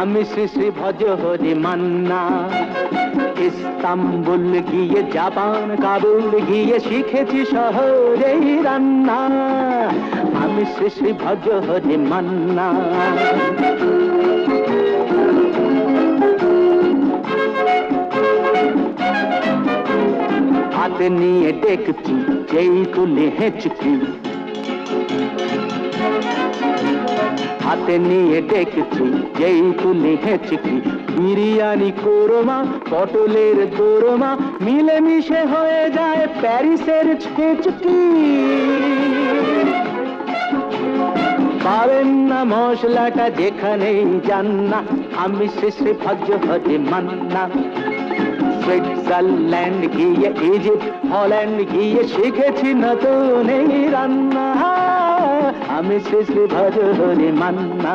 আমি শ্রী শ্রী ভজ হরি মান্না। ইস্তাম্বুল গিয়ে জাপান কাবুল গিয়ে শিখেছি শহরেই রান্না। আমি শ্রী শ্রী ভজ হরি মান্না। হাতে নিয়ে ডেকচি যেই তুলি হেঁচকি, হাতে নিয়ে ডেকচি যেই তুলি হেঁচকি। বিরিয়ানি কোরমা পটলের দোরমা মিলেমিশে হয়ে যায় প্যারিসের ছেচকি। পাবেন না মশলাটা যেখানেই যান না। আমি শ্রী শ্রী ভজ হরি মান্না। সুইজারল্যান্ড গিয়ে ইজিপ্ট হল্যান্ড গিয়ে শিখেছি নতুন এই রান্না। আমি শ্রী শ্রী ভজ হরি মান্না।